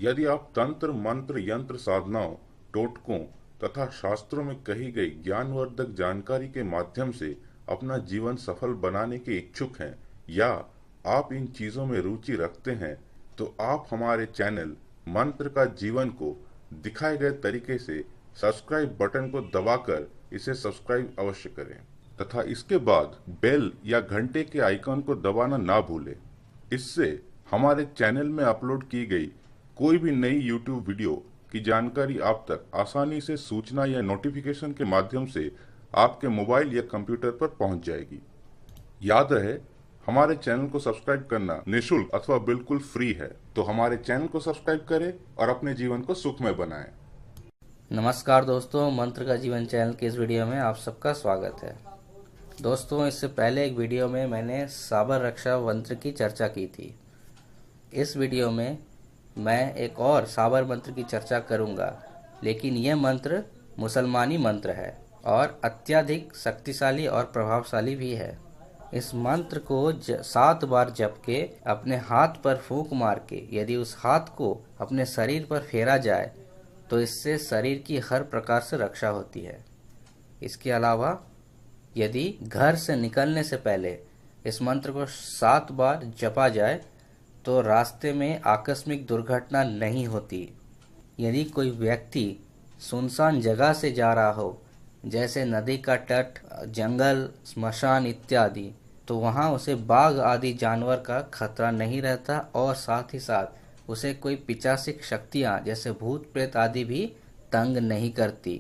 यदि आप तंत्र मंत्र यंत्र साधनाओं, टोटकों तथा शास्त्रों में कही गई ज्ञानवर्धक जानकारी के माध्यम से अपना जीवन सफल बनाने के इच्छुक हैं या आप इन चीजों में रुचि रखते हैं, तो आप हमारे चैनल मंत्र का जीवन को दिखाए गए तरीके से सब्सक्राइब बटन को दबाकर इसे सब्सक्राइब अवश्य करें तथा इसके बाद बेल या घंटे के आइकन को दबाना ना भूलें। इससे हमारे चैनल में अपलोड की गई कोई भी नई यूट्यूब वीडियो की जानकारी आप तक आसानी से सूचना या नोटिफिकेशन के माध्यम से आपके मोबाइल या कंप्यूटर पर पहुंच जाएगी। याद रहे, हमारे चैनल को सब्सक्राइब करना निःशुल्क अथवा बिल्कुल फ्री है, तो हमारे चैनल को सब्सक्राइब करें और अपने जीवन को सुखमय बनाएं। नमस्कार दोस्तों, मंत्र का जीवन चैनल के इस वीडियो में आप सबका स्वागत है। दोस्तों, इससे पहले एक वीडियो में मैंने साबर रक्षा मंत्र की चर्चा की थी। इस वीडियो में मैं एक और साबर मंत्र की चर्चा करूंगा, लेकिन यह मंत्र मुसलमानी मंत्र है और अत्यधिक शक्तिशाली और प्रभावशाली भी है। इस मंत्र को 7 बार जप के अपने हाथ पर फूंक मार के यदि उस हाथ को अपने शरीर पर फेरा जाए तो इससे शरीर की हर प्रकार से रक्षा होती है। इसके अलावा यदि घर से निकलने से पहले इस मंत्र को 7 बार जपा जाए तो रास्ते में आकस्मिक दुर्घटना नहीं होती। यदि कोई व्यक्ति सुनसान जगह से जा रहा हो, जैसे नदी का तट, जंगल, स्मशान इत्यादि, तो वहाँ उसे बाघ आदि जानवर का खतरा नहीं रहता और साथ ही साथ उसे कोई पिशाचिक शक्तियाँ जैसे भूत प्रेत आदि भी तंग नहीं करती।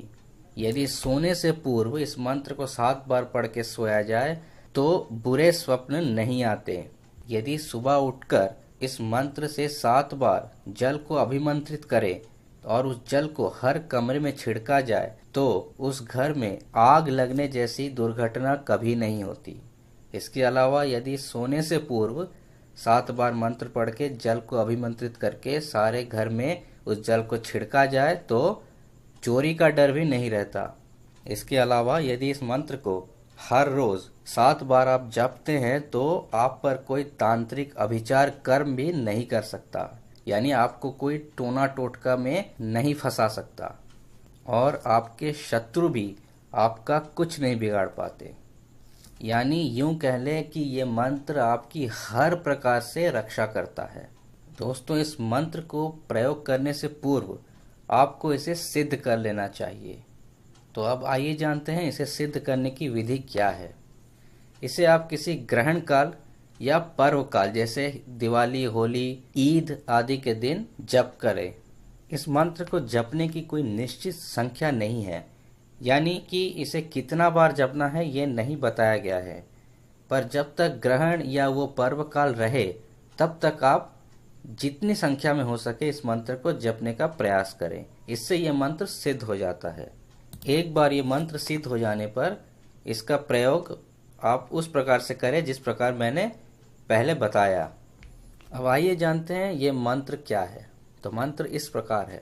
यदि सोने से पूर्व इस मंत्र को 7 बार पढ़ के सोया जाए तो बुरे स्वप्न नहीं आते। यदि सुबह उठकर इस मंत्र से 7 बार जल को अभिमंत्रित करे और उस जल को हर कमरे में छिड़का जाए तो उस घर में आग लगने जैसी दुर्घटना कभी नहीं होती। इसके अलावा यदि सोने से पूर्व 7 बार मंत्र पढ़ के जल को अभिमंत्रित करके सारे घर में उस जल को छिड़का जाए तो चोरी का डर भी नहीं रहता। इसके अलावा यदि इस मंत्र को हर रोज 7 बार आप जपते हैं तो आप पर कोई तांत्रिक अभिचार कर्म भी नहीं कर सकता, यानी आपको कोई टोना टोटका में नहीं फंसा सकता और आपके शत्रु भी आपका कुछ नहीं बिगाड़ पाते। यानी यूं कह लें कि ये मंत्र आपकी हर प्रकार से रक्षा करता है। दोस्तों, इस मंत्र को प्रयोग करने से पूर्व आपको इसे सिद्ध कर लेना चाहिए। तो अब आइए जानते हैं इसे सिद्ध करने की विधि क्या है। इसे आप किसी ग्रहण काल या पर्व काल जैसे दिवाली, होली, ईद आदि के दिन जप करें। इस मंत्र को जपने की कोई निश्चित संख्या नहीं है, यानी कि इसे कितना बार जपना है ये नहीं बताया गया है, पर जब तक ग्रहण या वो पर्व काल रहे तब तक आप जितनी संख्या में हो सके इस मंत्र को जपने का प्रयास करें। इससे यह मंत्र सिद्ध हो जाता है। एक बार ये मंत्र सिद्ध हो जाने पर इसका प्रयोग आप उस प्रकार से करें जिस प्रकार मैंने पहले बताया। अब आइए जानते हैं ये मंत्र क्या है। तो मंत्र इस प्रकार है: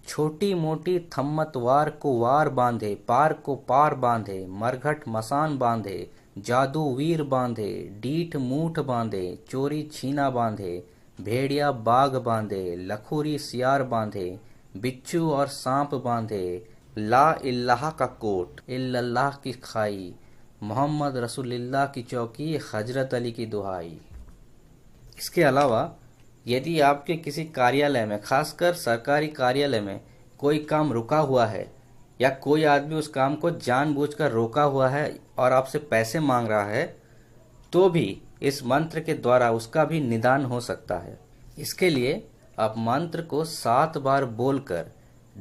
छोटी मोटी थम्मत वार को वार बांधे, पार को पार बांधे, मरघट मसान बांधे, जादू वीर बांधे, डीठ मूठ बांधे, चोरी छीना बांधे, भेड़िया बाघ बांधे, लखोरी सियार बांधे, बिच्छू और सांप बांधे, ला इल्लाह का कोट, इल्लल्लाह की खाई, मोहम्मद रसूलुल्लाह की चौकी, हजरत अली की दुहाई। इसके अलावा यदि आपके किसी कार्यालय में, खासकर सरकारी कार्यालय में कोई काम रुका हुआ है या कोई आदमी उस काम को जानबूझकर रोका हुआ है और आपसे पैसे मांग रहा है, तो भी इस मंत्र के द्वारा उसका भी निदान हो सकता है। इसके लिए आप मंत्र को 7 बार बोलकर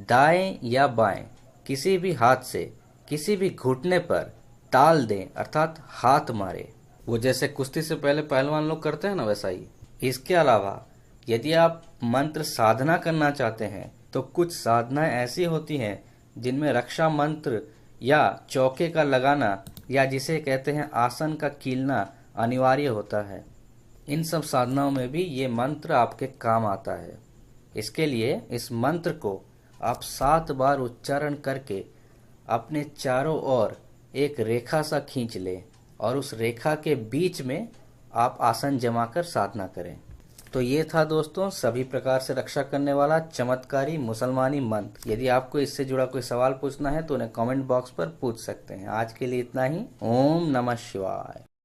दाएं या बाएं किसी भी हाथ से किसी भी घुटने पर ताल दें, अर्थात हाथ मारे। वो जैसे कुश्ती से पहले पहलवान लोग करते हैं ना, वैसा ही। इसके अलावा यदि आप मंत्र साधना करना चाहते हैं तो कुछ साधनाएं ऐसी होती हैं जिनमें रक्षा मंत्र या चौके का लगाना या जिसे कहते हैं आसन का कीलना अनिवार्य होता है। इन सब साधनाओं में भी ये मंत्र आपके काम आता है। इसके लिए इस मंत्र को आप 7 बार उच्चारण करके अपने चारों ओर एक रेखा सा खींच लें और उस रेखा के बीच में आप आसन जमाकर साधना करें। तो ये था दोस्तों सभी प्रकार से रक्षा करने वाला चमत्कारी मुसलमानी मंत्र। यदि आपको इससे जुड़ा कोई सवाल पूछना है तो उन्हें कमेंट बॉक्स पर पूछ सकते हैं। आज के लिए इतना ही। ओम नमः शिवाय।